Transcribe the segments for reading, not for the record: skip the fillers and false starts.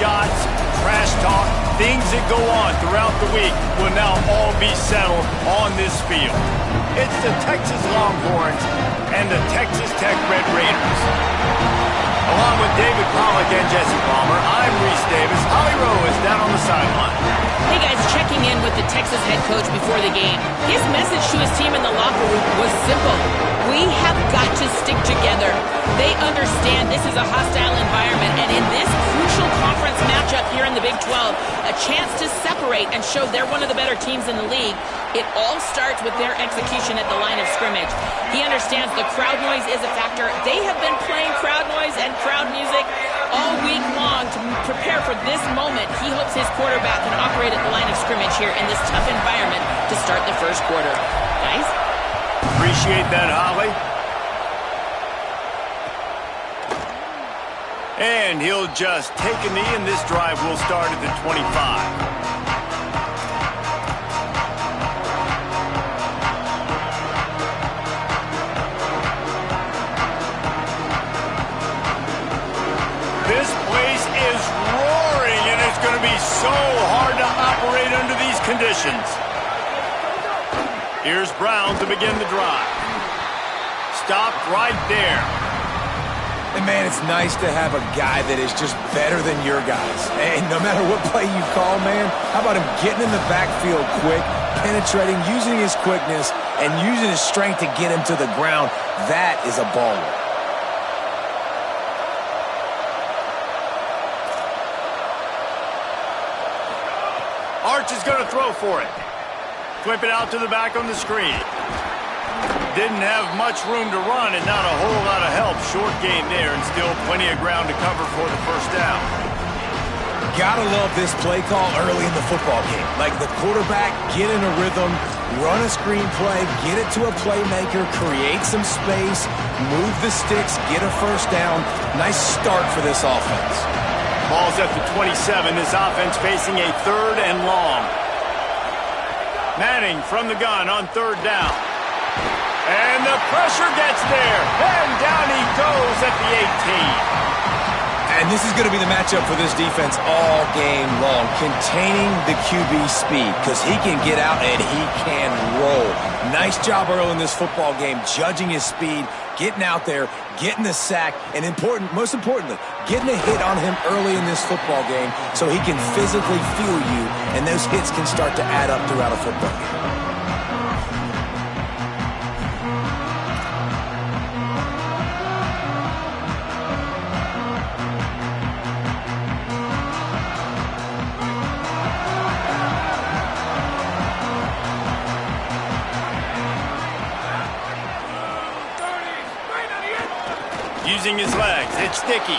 shots, trash talk, things that go on throughout the week will now all be settled on this field. It's the Texas Longhorns and the Texas Tech Red Raiders. Along with David Pollack and Jesse Palmer, I'm Reese Davis. Holly Rowe is down on the sideline. Hey guys, checking in with the Texas head coach before the game. His message to his team in the locker room was simple. We have got to stick together. They understand this is a hostile environment, and in this crucial conference matchup here in the Big 12, a chance to separate and show they're one of the better teams in the league. It all starts with their execution at the line of scrimmage. He understands the crowd noise is a factor. They have been playing crowd noise and crowd music all week long to prepare for this moment. He hopes his quarterback can operate at the line of scrimmage here in this tough environment to start the first quarter. Guys? Appreciate that, Holly. And he'll just take a knee, and this drive will start at the 25. This place is roaring, and it's going to be so hard to operate under these conditions. Here's Brown to begin the drive. Stopped right there. And, man, it's nice to have a guy that is just better than your guys. And no matter what play you call, man, how about him getting in the backfield quick, penetrating, using his quickness, and using his strength to get him to the ground? That is a baller. Arch is going to throw for it. Flip it out to the back on the screen. Didn't have much room to run and not a whole lot of help. Short gain there and still plenty of ground to cover for the first down. Gotta love this play call early in the football game. Like the quarterback, get in a rhythm, run a screen play, get it to a playmaker, create some space, move the sticks, get a first down. Nice start for this offense. Ball's at the 27. This offense facing a third and long. Manning from the gun on third down. And the pressure gets there. And down he goes at the 18. And this is going to be the matchup for this defense all game long. Containing the QB speed, because he can get out and he can roll. Nice job early in this football game, judging his speed, getting out there, getting the sack, and most importantly, getting a hit on him early in this football game so he can physically fuel you, and those hits can start to add up throughout a football game. Using his legs, it's sticky.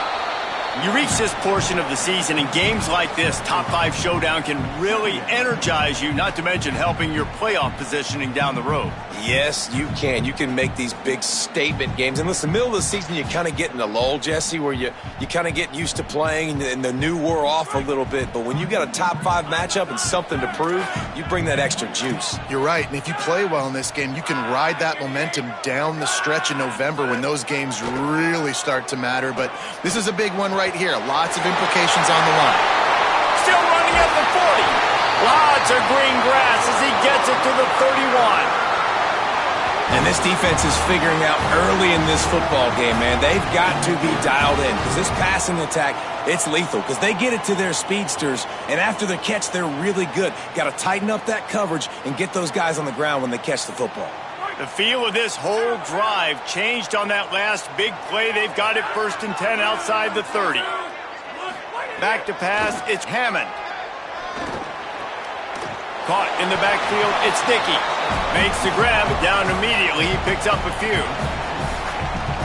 You reach this portion of the season, and games like this, top 5 showdown, can really energize you, not to mention helping your playoff positioning down the road. Yes, you can. You can make these big statement games. And listen, middle of the season, you kind of get in a lull, Jesse, where you kind of get used to playing and the new wore off a little bit. But when you got a top 5 matchup and something to prove, you bring that extra juice. You're right. And if you play well in this game, you can ride that momentum down the stretch in November when those games really start to matter. But this is a big one right here. Lots of implications on the line. Still running at the 40. Lots of green grass as he gets it to the 31. And this defense is figuring out early in this football game, man. They've got to be dialed in because this passing attack, it's lethal because they get it to their speedsters, and after the catch, they're really good. Got to tighten up that coverage and get those guys on the ground when they catch the football. The feel of this whole drive changed on that last big play. They've got it 1st and 10 outside the 30. Back to pass, it's Hammond. Caught in the backfield, it's Dickey. Makes the grab, down immediately. He picks up a few.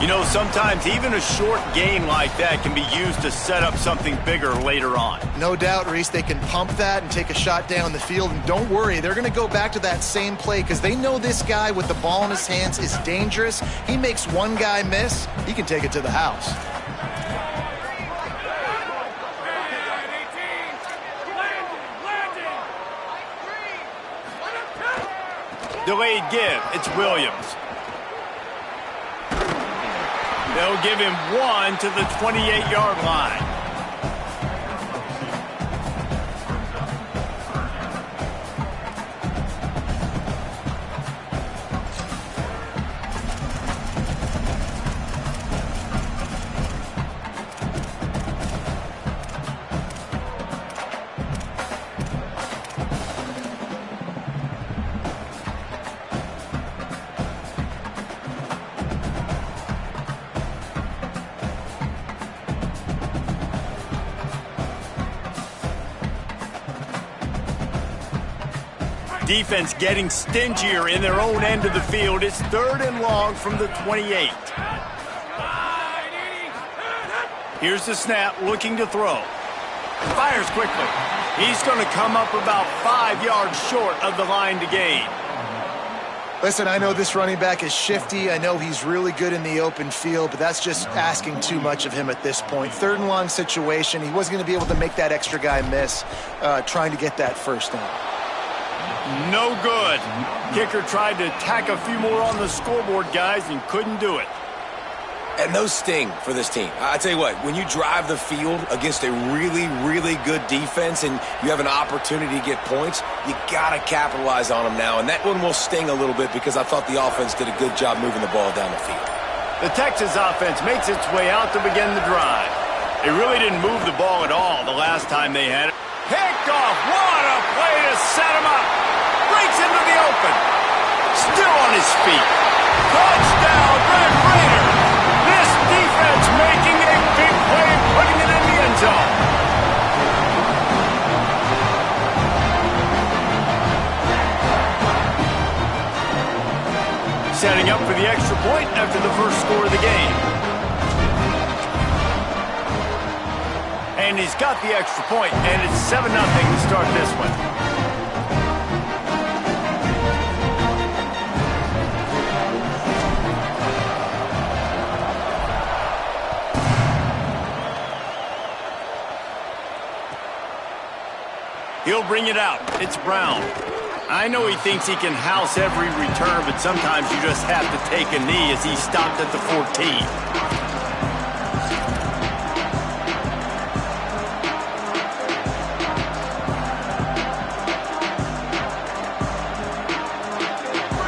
You know, sometimes even a short gain like that can be used to set up something bigger later on. No doubt, Reese, they can pump that and take a shot down the field. And don't worry, they're going to go back to that same play because they know this guy with the ball in his hands is dangerous. He makes one guy miss, he can take it to the house. Delayed give, it's Williams. They'll give him 1 to the 28-yard line. Defense getting stingier in their own end of the field. It's 3rd and long from the 28. Here's the snap, looking to throw. Fires quickly. He's going to come up about 5 yards short of the line to gain. Listen, I know this running back is shifty. I know he's really good in the open field, but that's just asking too much of him at this point. 3rd and long situation. He wasn't going to be able to make that extra guy miss trying to get that first down. No good. Kicker tried to tack a few more on the scoreboard, guys, and couldn't do it. And those sting for this team. I tell you what, when you drive the field against a really, really good defense and you have an opportunity to get points, you got to capitalize on them now. And that one will sting a little bit because I thought the offense did a good job moving the ball down the field. The Texas offense makes its way out to begin the drive. They really didn't move the ball at all the last time they had it. Picked off. What a play to set him up. Breaks into the open. Still on his feet. Touchdown, Red Raiders. This defense making a big play and putting it in the end zone. Setting up for the extra point after the first score of the game. And he's got the extra point, and it's 7-0 to start this one. He'll bring it out. It's Brown. I know he thinks he can house every return, but sometimes you just have to take a knee as he stopped at the 14.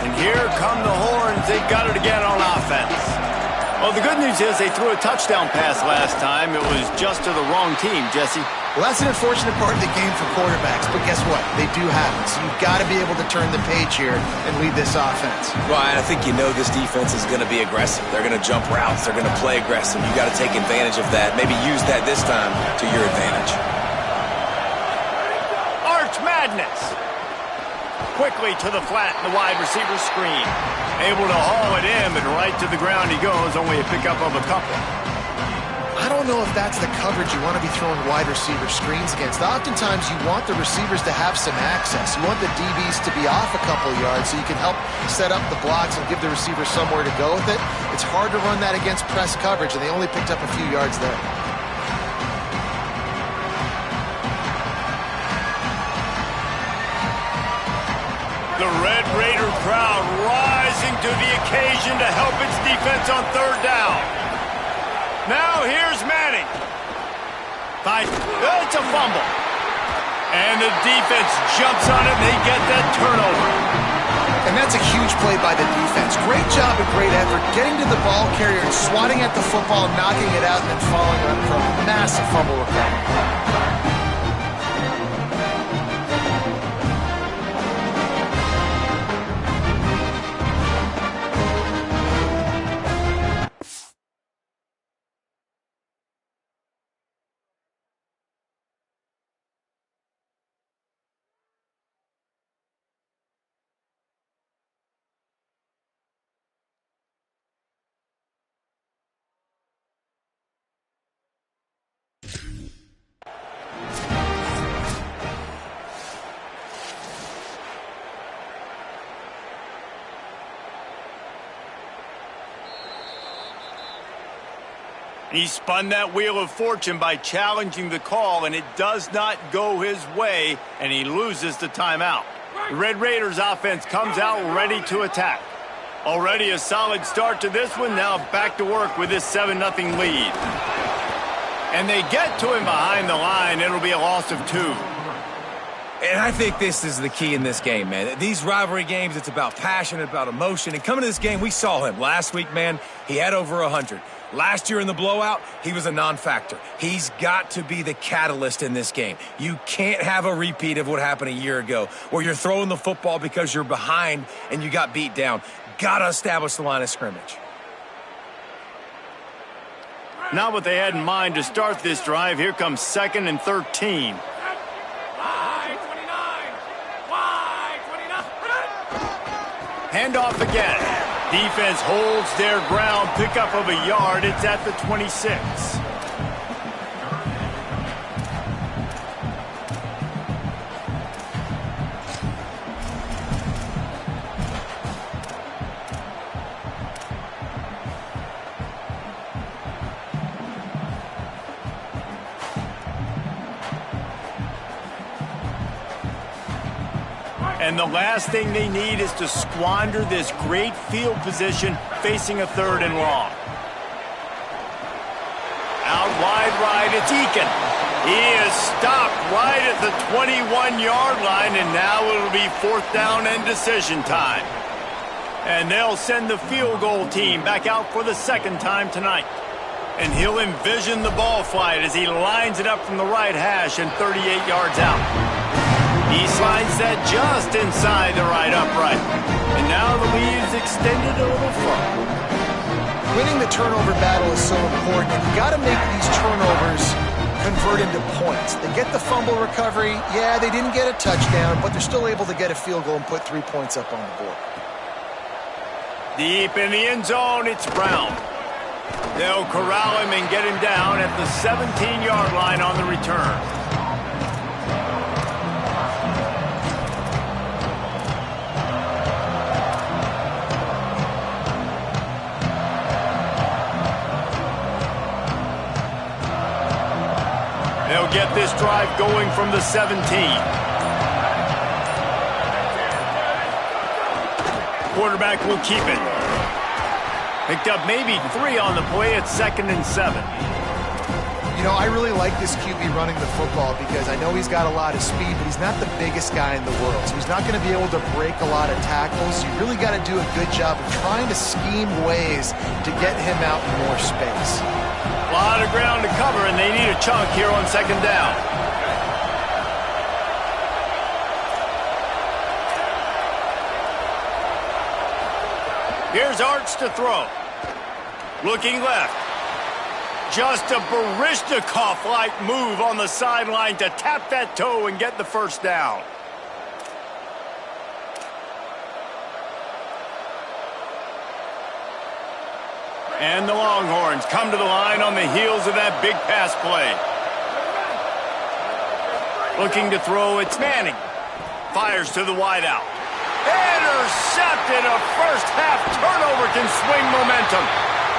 And here come the horns. They've got it again on offense. Well, the good news is they threw a touchdown pass last time. It was just to the wrong team, Jesse. Well, that's an unfortunate part of the game for quarterbacks, but guess what? They do have it, so you've got to be able to turn the page here and lead this offense. Ryan, I think you know this defense is going to be aggressive. They're going to jump routes. They're going to play aggressive. You got to take advantage of that. Maybe use that this time to your advantage. Arch Madness. Quickly to the flat in the wide receiver screen. Able to haul it in, but right to the ground he goes. Only a pickup of a couple. I don't know if that's the coverage you want to be throwing wide receiver screens against. Oftentimes, you want the receivers to have some access. You want the DBs to be off a couple yards so you can help set up the blocks and give the receiver somewhere to go with it. It's hard to run that against press coverage, and they only picked up a few yards there. The Red Raider crowd rising to the occasion to help its defense on 3rd down. Now here's Manning. It's a fumble. And the defense jumps on it and they get that turnover. And that's a huge play by the defense. Great job and great effort getting to the ball carrier and swatting at the football, knocking it out, and then following up for a massive fumble recovery. He spun that wheel of fortune by challenging the call, and it does not go his way, and he loses the timeout. The Red Raiders offense comes out ready to attack. Already a solid start to this one, now back to work with this 7-0 lead. And they get to him behind the line. It'll be a loss of 2. And I think this is the key in this game, man. These rivalry games, it's about passion, about emotion. And coming to this game, we saw him last week, man. He had over 100. Last year in the blowout, he was a non-factor. He's got to be the catalyst in this game. You can't have a repeat of what happened a year ago, where you're throwing the football because you're behind and you got beat down. Got to establish the line of scrimmage. Not what they had in mind to start this drive. Here comes 2nd and 13. Handoff again. Defense holds their ground. Pickup of a yard. It's at the 26. And the last thing they need is to squander this great field position facing a 3rd and long. Out wide right, it's Eakin. He is stopped right at the 21-yard line, and now it'll be 4th down and decision time. And they'll send the field goal team back out for the 2nd time tonight. And he'll envision the ball flight as he lines it up from the right hash and 38 yards out. He slides that just inside the right upright. And now the lead is extended a little further. Winning the turnover battle is so important, and you got to make these turnovers convert into points. They get the fumble recovery. Yeah, they didn't get a touchdown, but they're still able to get a field goal and put 3 points up on the board. Deep in the end zone, it's Brown. They'll corral him and get him down at the 17-yard line on the return. They'll get this drive going from the 17. Quarterback will keep it. Picked up maybe 3 on the play at 2nd and 7. You know, I really like this QB running the football because I know he's got a lot of speed, but he's not the biggest guy in the world. So he's not going to be able to break a lot of tackles. You really got to do a good job of trying to scheme ways to get him out in more space. A lot of ground to cover, and they need a chunk here on 2nd down. Here's Arch to throw. Looking left. Just a Baryshnikov-like move on the sideline to tap that toe and get the 1st down. And the Longhorns come to the line on the heels of that big pass play. Looking to throw, it's Manning. Fires to the wideout. Intercepted. A first-half turnover can swing momentum.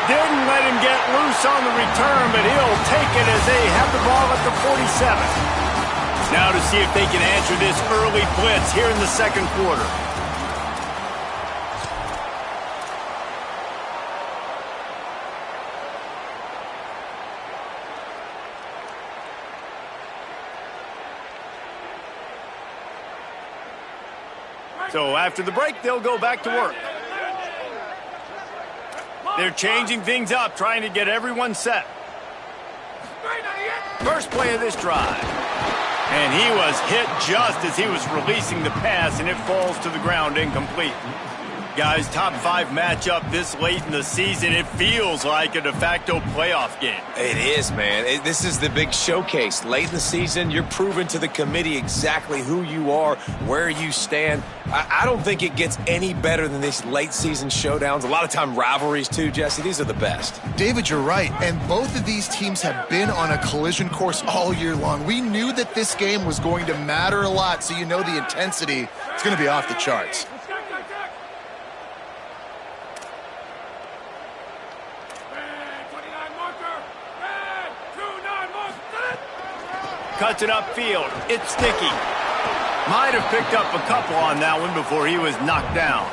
Didn't let him get loose on the return, but he'll take it as they have the ball at the 47. Now to see if they can answer this early blitz here in the 2nd quarter. So after the break, they'll go back to work. They're changing things up, trying to get everyone set. First play of this drive. And he was hit just as he was releasing the pass, and it falls to the ground incomplete. Guys, top 5 matchup this late in the season. It feels like a de facto playoff game. It is, man. This is the big showcase. Late in the season, you're proving to the committee exactly who you are, where you stand. I don't think it gets any better than these late season showdowns. A lot of time rivalries, too, Jesse. These are the best. David, you're right. And both of these teams have been on a collision course all year long. We knew that this game was going to matter a lot, so you know the intensity is going to be off the charts. Cuts it upfield. It's Sticky. Might have picked up a couple on that one before he was knocked down.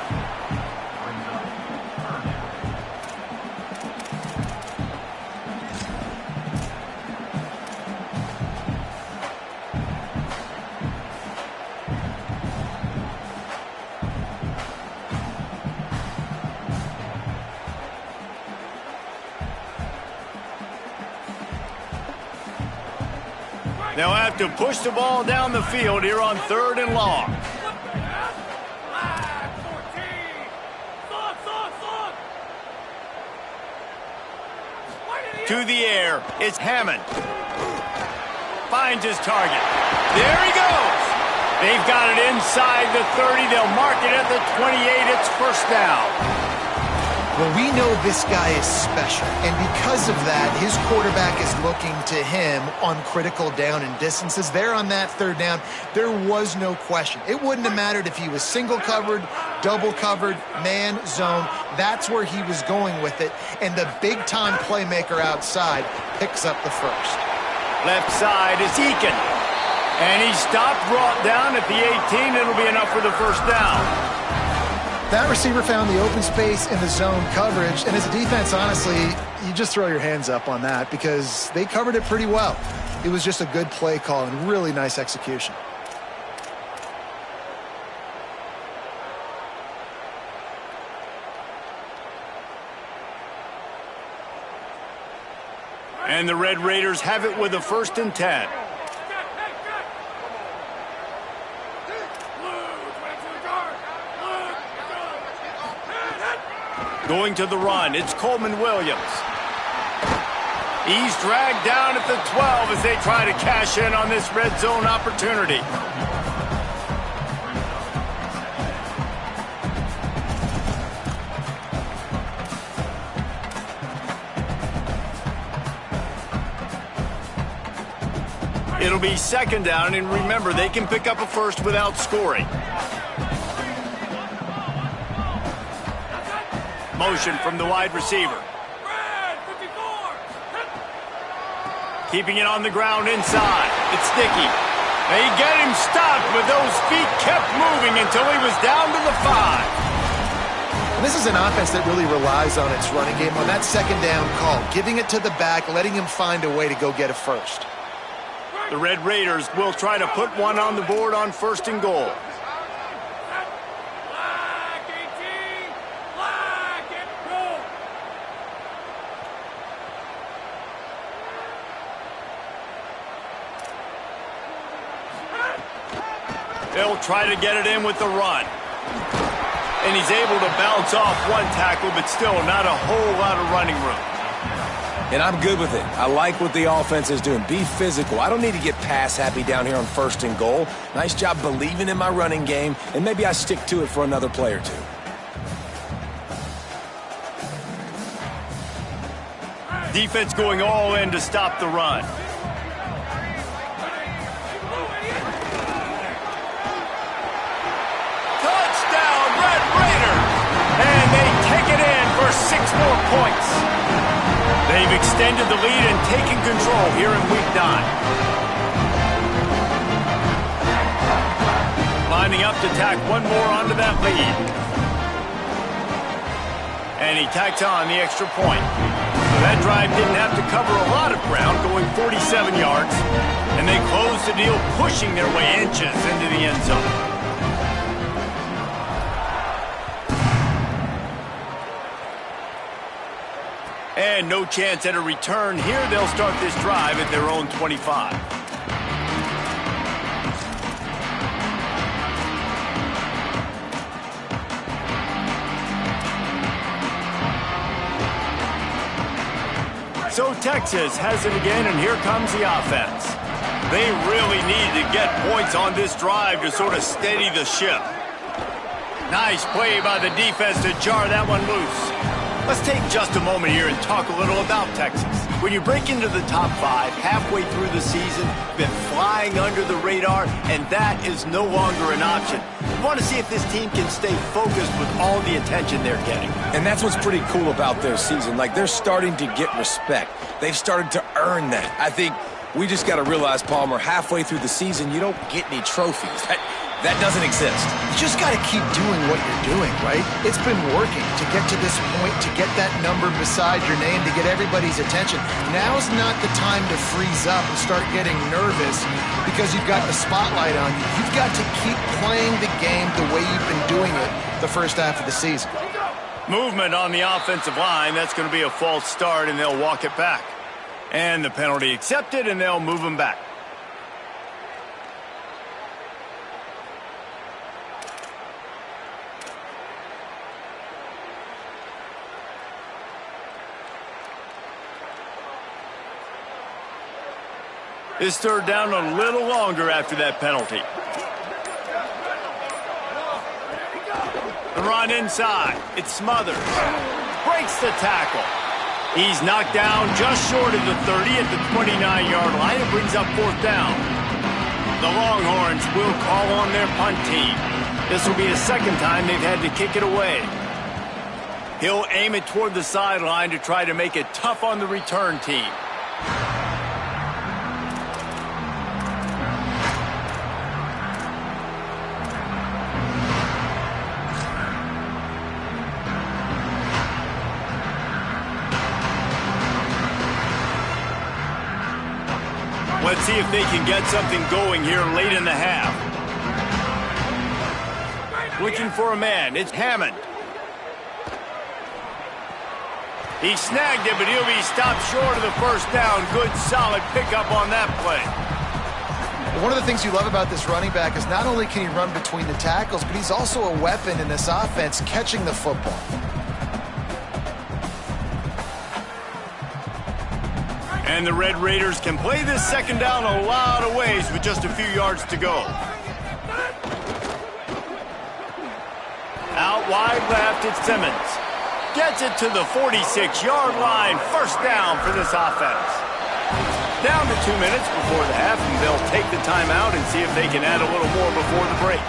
They'll have to push the ball down the field here on 3rd and long. To the air, it's Hammond. Finds his target. There he goes. They've got it inside the 30. They'll mark it at the 28. It's first down. Well, we know this guy is special, and because of that, his quarterback is looking to him on critical down and distances. There on that third down, there was no question. It wouldn't have mattered if he was single covered, double covered, man, zone. That's where he was going with it, and the big-time playmaker outside picks up the first. Left side is Eakin. And he stopped, brought down at the 18. It'll be enough for the first down. That receiver found the open space in the zone coverage, and as a defense, honestly, you just throw your hands up on that because they covered it pretty well. It was just a good play call and really nice execution. And the Red Raiders have it with a 1st and 10. Going to the run, it's Coleman Williams. He's dragged down at the 12 as they try to cash in on this red zone opportunity. It'll be 2nd down, and remember, they can pick up a first without scoring. Motion from the wide receiver. Keeping it on the ground inside. It's Dickey. They get him stopped, but those feet kept moving until he was down to the 5. And this is an offense that really relies on its running game on that 2nd down call, giving it to the back, letting him find a way to go get a first. The Red Raiders will try to put one on the board on 1st and goal. They'll try to get it in with the run. And he's able to bounce off one tackle, but still not a whole lot of running room. And I'm good with it. I like what the offense is doing. Be physical. I don't need to get pass happy down here on 1st and goal. Nice job believing in my running game, and maybe I stick to it for another play or two. Defense going all in to stop the run. Touchdown, Red Raiders! And they take it in for 6 more points. They've extended the lead and taken control here in Week 9. Lining up to tack one more onto that lead. And he tacks on the extra point. So that drive didn't have to cover a lot of ground, going 47 yards. And they closed the deal, pushing their way inches into the end zone. And no chance at a return here. They'll start this drive at their own 25. So Texas has it again, and here comes the offense. They really need to get points on this drive to sort of steady the ship. Nice play by the defense to jar that one loose. Let's take just a moment here and talk a little about Texas. When you break into the top 5 halfway through the season, been flying under the radar, and that is no longer an option. You want to see if this team can stay focused with all the attention they're getting. And that's what's pretty cool about their season. Like, they're starting to get respect. They've started to earn that. I think we just got to realize, Palmer, halfway through the season, you don't get any trophies. That doesn't exist. You just got to keep doing what you're doing, right? It's been working to get to this point, to get that number beside your name, to get everybody's attention. Now's not the time to freeze up and start getting nervous because you've got the spotlight on you. You've got to keep playing the game the way you've been doing it the first half of the season. Movement on the offensive line. That's going to be a false start, and they'll walk it back. And the penalty accepted, and they'll move him back. This 3rd down a little longer after that penalty. The run inside. It's Smothers. Breaks the tackle. He's knocked down just short of the 30 at the 29-yard line. It brings up 4th down. The Longhorns will call on their punt team. This will be the 2nd time they've had to kick it away. He'll aim it toward the sideline to try to make it tough on the return team. Let's see if they can get something going here late in the half. Looking for a man. It's Hammond. He snagged it, but he'll be stopped short of the 1st down. Good, solid pickup on that play. One of the things you love about this running back is not only can he run between the tackles, but he's also a weapon in this offense catching the football. And the Red Raiders can play this 2nd down a lot of ways with just a few yards to go. Out wide left, it's Simmons. Gets it to the 46-yard line. 1st down for this offense. Down to 2 minutes before the half, and they'll take the timeout and see if they can add a little more before the break.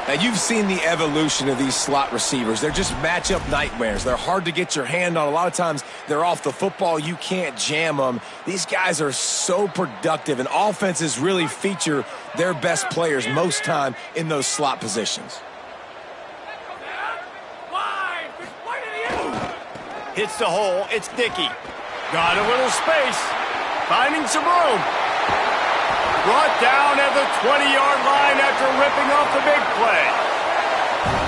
Now, you've seen the evolution of these slot receivers. They're just matchup nightmares. They're hard to get your hand on. A lot of times, they're off the football. You can't jam them. These guys are so productive, and offenses really feature their best players most time in those slot positions. Hits the hole. It's Dickey. Got a little space. Finding some room. Brought down at the 20-yard line after ripping off the big play.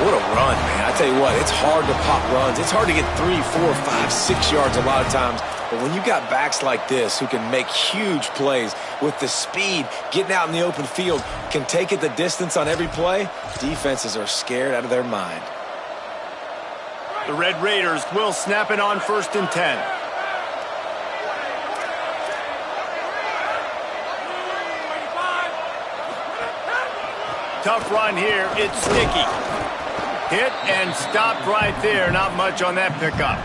What a run, man. I tell you what, it's hard to pop runs. It's hard to get 3, 4, 5, 6 yards a lot of times. But when you got backs like this who can make huge plays with the speed, getting out in the open field, can take it the distance on every play, defenses are scared out of their mind. The Red Raiders will snap it on 1st and 10. Tough run here. It's Sticky. Hit and stopped right there. Not much on that pickup.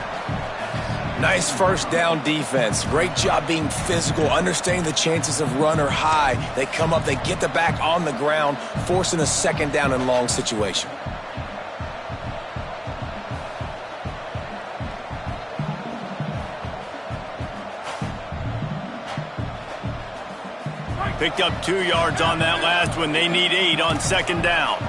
Nice 1st down defense. Great job being physical, understanding the chances of run are high. They come up, they get the back on the ground, forcing a 2nd down and long situation. Picked up 2 yards on that last one. They need 8 on 2nd down.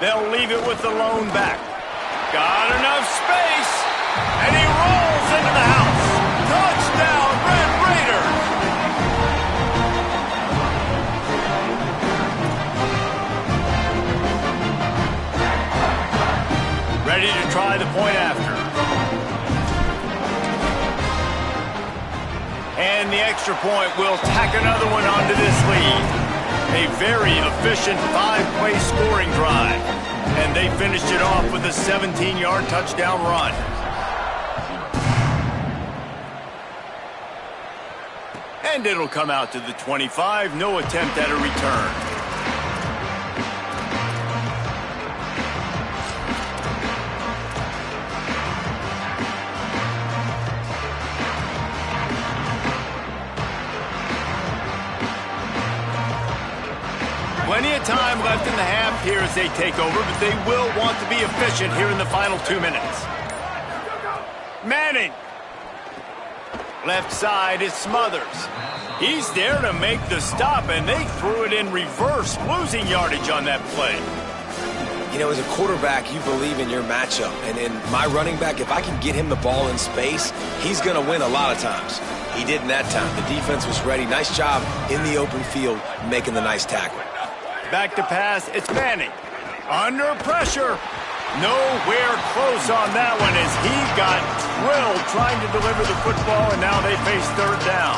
They'll leave it with the lone back. Got enough space, and he rolls into the house. Touchdown, Red Raiders! Ready to try the point after. And the extra point will tack another one onto this lead. A very efficient 5-play scoring drive. And they finished it off with a 17-yard touchdown run. And it'll come out to the 25. No attempt at a return. Plenty of time left in the half here as they take over, but they will want to be efficient here in the final 2 minutes. Manning. Left side is Smothers. He's there to make the stop, and they threw it in reverse, losing yardage on that play. You know, as a quarterback, you believe in your matchup. And in my running back, if I can get him the ball in space, he's going to win a lot of times. He didn't that time. The defense was ready. Nice job in the open field making the nice tackle. Back to pass, it's Manning. Under pressure. Nowhere close on that one as he got drilled trying to deliver the football, and now they face 3rd down.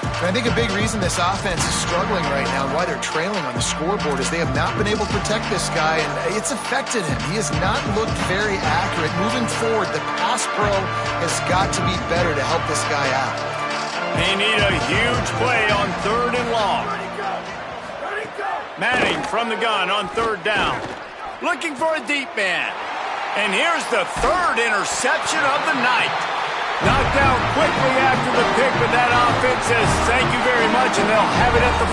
And I think a big reason this offense is struggling right now and why they're trailing on the scoreboard is they have not been able to protect this guy, and it's affected him. He has not looked very accurate. Moving forward, the pass pro has got to be better to help this guy out. They need a huge play on 3rd and long. Manning from the gun on 3rd down. Looking for a deep man. And here's the 3rd interception of the night. Knocked down quickly after the pick, but that offense says thank you very much, and they'll have it at the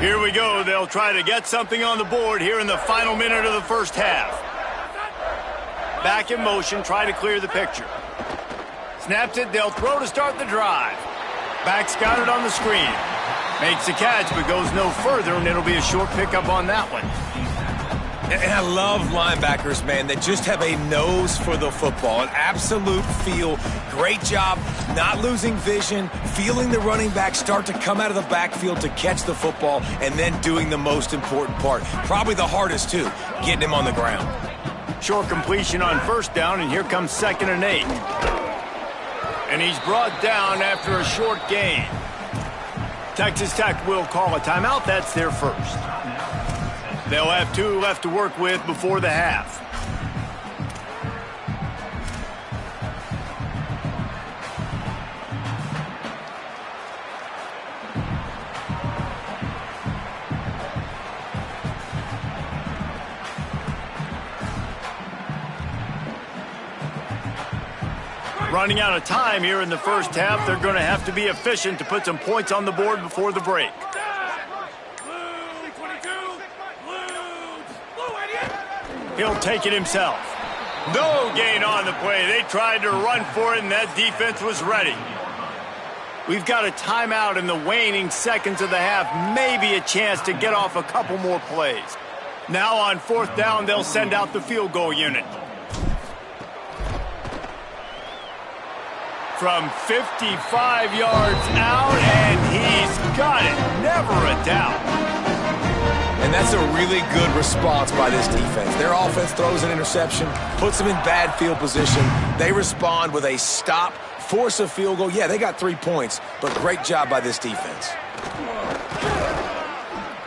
43. Here we go. They'll try to get something on the board here in the final minute of the first half. Back in motion, try to clear the picture. Snaps it, they'll throw to start the drive. Back's got it on the screen. Makes the catch, but goes no further, and it'll be a short pickup on that one. And I love linebackers, man, that just have a nose for the football, an absolute feel. Great job not losing vision, feeling the running back start to come out of the backfield to catch the football, and then doing the most important part. Probably the hardest, too, getting him on the ground. Short completion on 1st down, and here comes 2nd and 8. And he's brought down after a short gain. Texas Tech will call a timeout. That's their first. They'll have 2 left to work with before the half. Running out of time here in the first half. They're going to have to be efficient to put some points on the board before the break. He'll take it himself. No gain on the play. They tried to run for it, and that defense was ready. We've got a timeout in the waning seconds of the half. Maybe a chance to get off a couple more plays. Now on 4th down, they'll send out the field goal unit. From 55 yards out, and he's got it. Never a doubt. And that's a really good response by this defense. Their offense throws an interception, puts them in bad field position. They respond with a stop, force a field goal. Yeah, they got 3 points, but great job by this defense.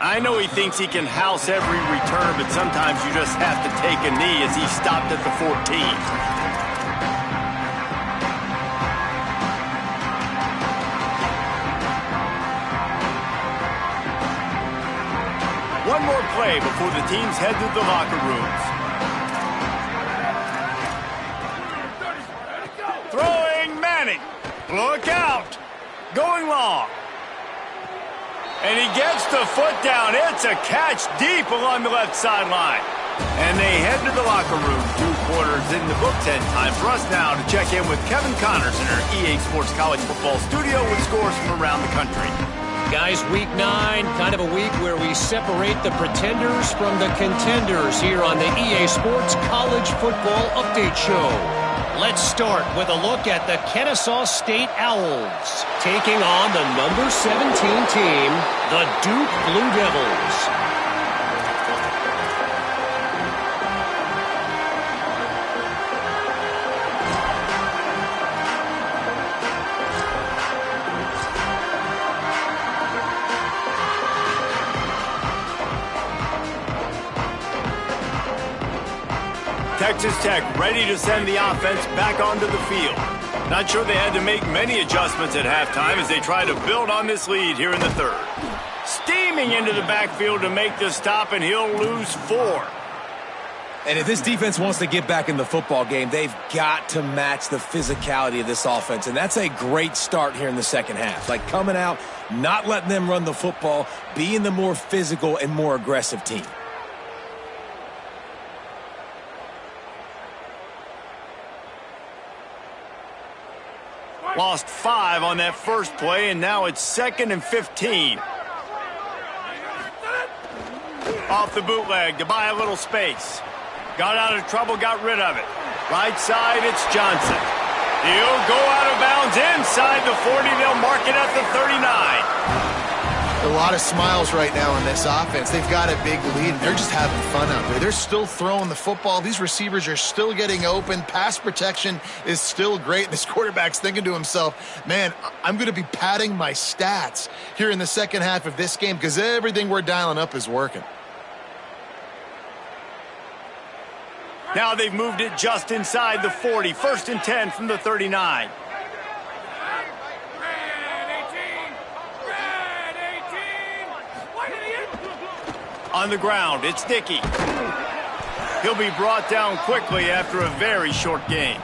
I know he thinks he can house every return, but sometimes you just have to take a knee as he stopped at the 14. One more play before the teams head to the locker rooms. Throwing Manning. Look out. Going long. And he gets the foot down. It's a catch deep along the left sideline. And they head to the locker room. 2 quarters in the books, and time for us now to check in with Kevin Connors in our EA Sports College Football studio with scores from around the country. Guys, week 9, kind of a week where we separate the pretenders from the contenders here on the EA Sports College Football Update Show. Let's start with a look at the Kennesaw State Owls, taking on the number 17 team, the Duke Blue Devils. Texas Tech ready to send the offense back onto the field. Not sure they had to make many adjustments at halftime as they try to build on this lead here in the 3rd. Steaming into the backfield to make the stop, and he'll lose 4. And if this defense wants to get back in the football game, they've got to match the physicality of this offense. And that's a great start here in the second half. Like coming out, not letting them run the football, being the more physical and more aggressive team. Lost 5 on that first play, and now it's 2nd and 15. Off the bootleg to buy a little space. Got out of trouble, got rid of it. Right side, it's Johnson. He'll go out of bounds inside the 40. They'll mark it at the 39. A lot of smiles right now in this offense. They've got a big lead, and they're just having fun out there. They're still throwing the football. These receivers are still getting open. Pass protection is still great. This quarterback's thinking to himself, man, I'm going to be padding my stats here in the second half of this game because everything we're dialing up is working. Now they've moved it just inside the 40. 1st and 10 from the 39. On the ground, it's Dickey. He'll be brought down quickly after a very short gain.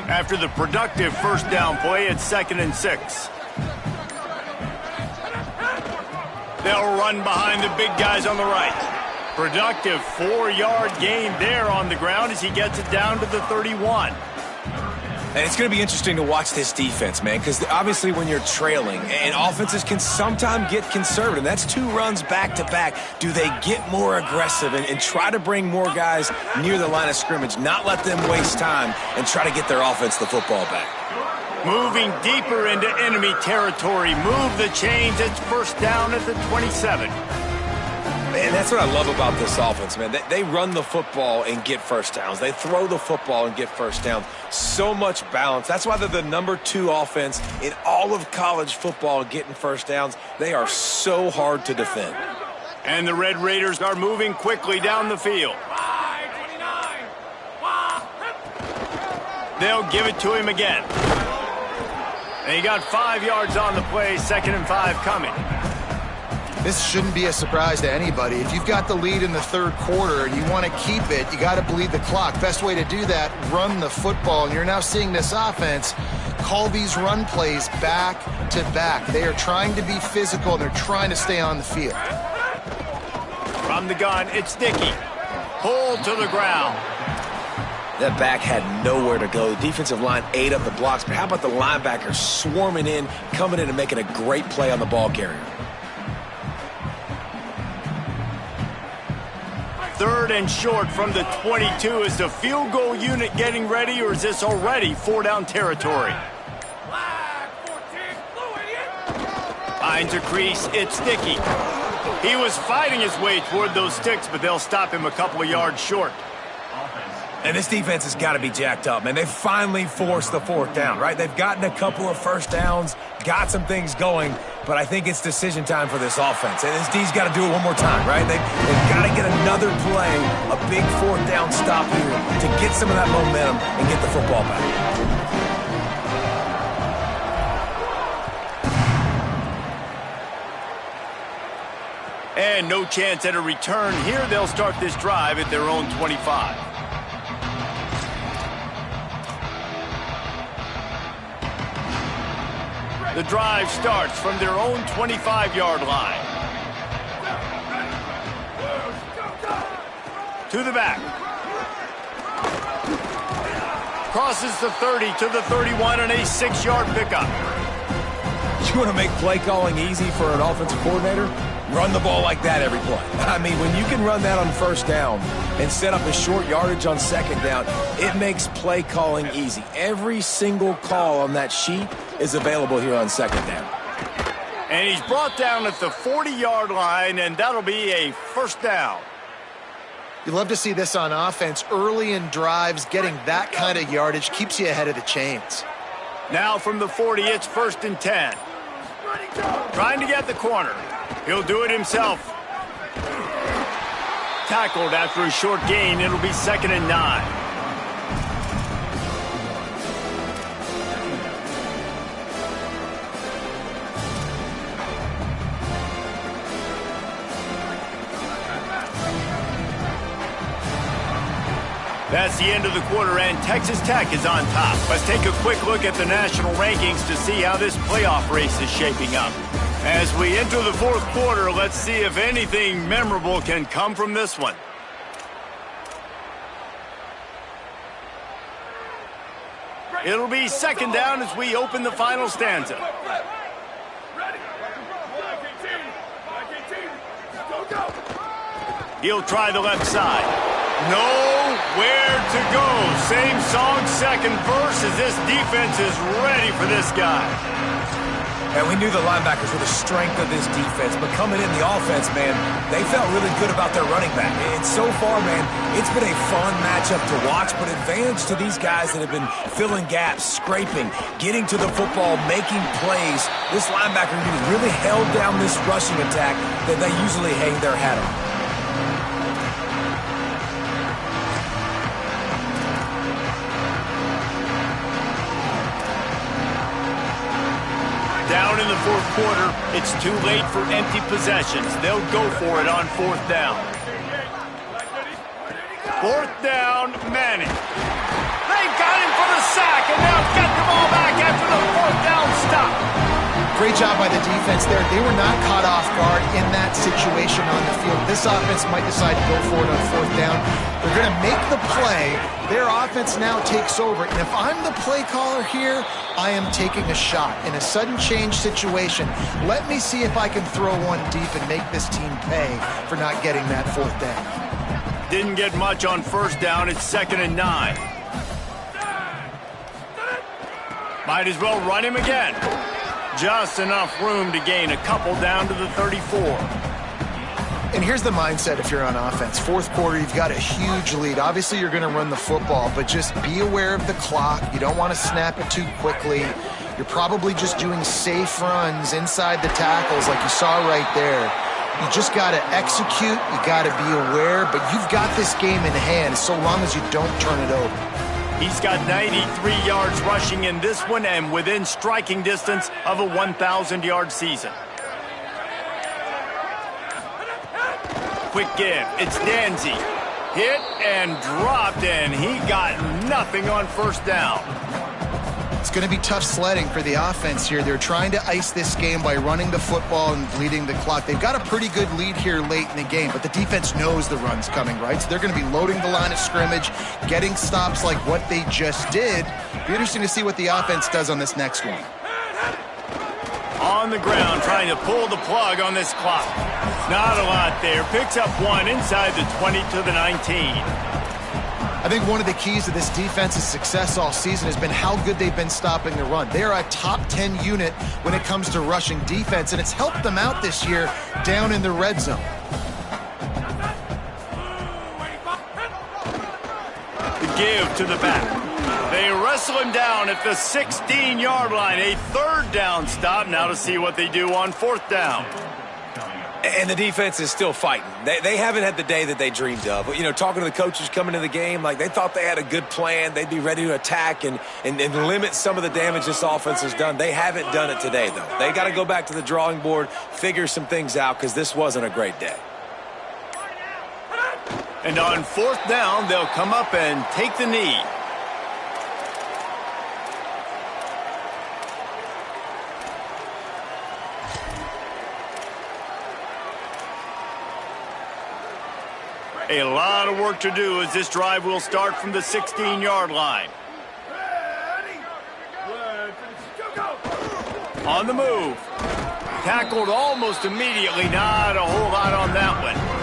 After the productive first down play, it's 2nd and 6. They'll run behind the big guys on the right. Productive 4-yard gain there on the ground as he gets it down to the 31. And it's going to be interesting to watch this defense, man, because obviously when you're trailing, and offenses can sometimes get conservative. That's 2 runs back-to-back. Do they get more aggressive and try to bring more guys near the line of scrimmage, not let them waste time, and try to get their offense the football back? Moving deeper into enemy territory. Move the chains. It's 1st down at the 27. Man, that's what I love about this offense, man. They run the football and get first downs. They throw the football and get first downs. So much balance. That's why they're the number 2 offense in all of college football getting first downs. They are so hard to defend. And the Red Raiders are moving quickly down the field. They'll give it to him again. And he got 5 yards on the play. 2nd and 5 coming. This shouldn't be a surprise to anybody. If you've got the lead in the 3rd quarter and you want to keep it, you got to bleed the clock. Best way to do that, run the football. And you're now seeing this offense call these run plays back to back. They are trying to be physical, and they're trying to stay on the field. From the gun, it's Dickey. Pulled to the ground. That back had nowhere to go. The defensive line ate up the blocks, but how about the linebackers swarming in, coming in and making a great play on the ball carrier? 3rd and short from the 22. Is the field goal unit getting ready, or is this already 4-down territory? Finds a crease. It's Dickey. He was fighting his way toward those sticks, but they'll stop him a couple of yards short. And this defense has got to be jacked up, man. They finally forced the 4th down, right? They've gotten a couple of first downs, got some things going, but I think it's decision time for this offense. And this D's got to do it one more time, right? They've got to get another play, a big 4th down stop here to get some of that momentum and get the football back. And no chance at a return here. They'll start this drive at their own 25. The drive starts from their own 25-yard line. To the back. Crosses the 30 to the 31 and a 6-yard pickup. You want to make play calling easy for an offensive coordinator? Run the ball like that every play. I mean, when you can run that on 1st down and set up a short yardage on 2nd down, it makes play calling easy. Every single call on that sheet is available here on 2nd down. And he's brought down at the 40-yard line, and that'll be a 1st down. You love to see this on offense. Early in drives, getting that kind of yardage keeps you ahead of the chains. Now from the 40, it's 1st and 10. Trying to get the corner. He'll do it himself. Tackled after a short gain. It'll be 2nd and 9. That's the end of the quarter, and Texas Tech is on top. Let's take a quick look at the national rankings to see how this playoff race is shaping up. As we enter the 4th quarter, let's see if anything memorable can come from this one. It'll be 2nd down as we open the final stanza. He'll try the left side. Nowhere to go. Same song, second verse, as this defense is ready for this guy. And we knew the linebackers were the strength of this defense, but coming in the offense, man, they felt really good about their running back. And so far, man, it's been a fun matchup to watch, but advantage to these guys that have been filling gaps, scraping, getting to the football, making plays. This linebacker unit really held down this rushing attack that they usually hang their hat on. Down in the fourth quarter, it's too late for empty possessions. They'll go for it on fourth down. Fourth down, Manning. They got him for the sack, and now get the ball back after the fourth down stop. Great job by the defense there. They were not caught off guard in that situation on the field. This offense might decide to go for it on fourth down. They're going to make the play. Their offense now takes over. And if I'm the play caller here, I am taking a shot. In a sudden change situation, let me see if I can throw one deep and make this team pay for not getting that fourth down. Didn't get much on first down. It's 2nd and 9. Might as well run him again. Just enough room to gain a couple down to the 34. And here's the mindset if you're on offense. Fourth quarter, you've got a huge lead. Obviously, you're going to run the football, but just be aware of the clock. You don't want to snap it too quickly. You're probably just doing safe runs inside the tackles like you saw right there. You just got to execute. You got to be aware, but you've got this game in hand so long as you don't turn it over. He's got 93 yards rushing in this one and within striking distance of a 1,000-yard season. Quick give. It's Danzy. Hit and dropped, and he got nothing on first down. It's going to be tough sledding for the offense here. They're trying to ice this game by running the football and bleeding the clock. They've got a pretty good lead here late in the game, but the defense knows the run's coming, right? So they're going to be loading the line of scrimmage, getting stops like what they just did. Be interesting to see what the offense does on this next one. On the ground, trying to pull the plug on this clock. Not a lot there. Picks up one inside the 20 to the 19. I think one of the keys to this defense's success all season has been how good they've been stopping the run. They're a top 10 unit when it comes to rushing defense, and it's helped them out this year down in the red zone. The give to the back. They wrestle him down at the 16-yard line. A third down stop. Now to see what they do on fourth down. And the defense is still fighting. They haven't had the day that they dreamed of. You know, talking to the coaches coming into the game, like they thought they had a good plan. They'd be ready to attack and limit some of the damage this offense has done. They haven't done it today, though. They got to go back to the drawing board, figure some things out, because this wasn't a great day. And on fourth down, they'll come up and take the knee. A lot of work to do as this drive will start from the 16-yard line. On the move. Tackled almost immediately. Not a whole lot on that one.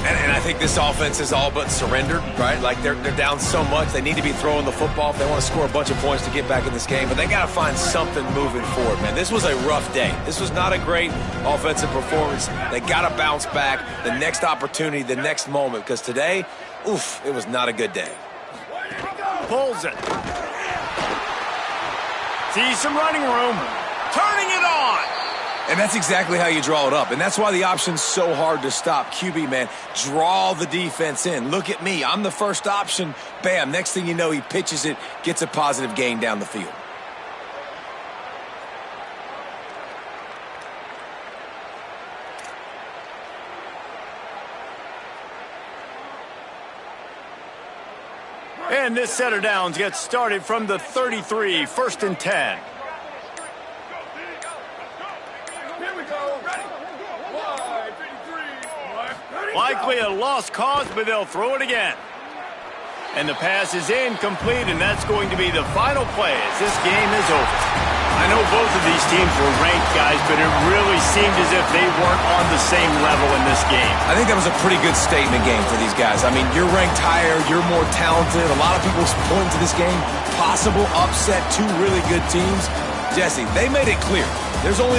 And I think this offense is all but surrendered, right? Like they're down so much. They need to be throwing the football if they want to score a bunch of points to get back in this game. But they got to find something moving forward, man. This was a rough day. This was not a great offensive performance. They got to bounce back the next opportunity, the next moment. Because today, oof, it was not a good day. Pulls it. Sees some running room. Turning it on. And that's exactly how you draw it up. And that's why the option's so hard to stop. QB, man, draw the defense in. Look at me. I'm the first option. Bam. Next thing you know, he pitches it, gets a positive gain down the field. And this set of downs gets started from the 33, 1st and 10. Likely a lost cause, but they'll throw it again. And the pass is incomplete, and that's going to be the final play as this game is over. I know both of these teams were ranked, guys, but it really seemed as if they weren't on the same level in this game. I think that was a pretty good statement game for these guys. I mean, you're ranked higher, you're more talented. A lot of people point to this game. Possible upset, two really good teams. Jesse, they made it clear. There's only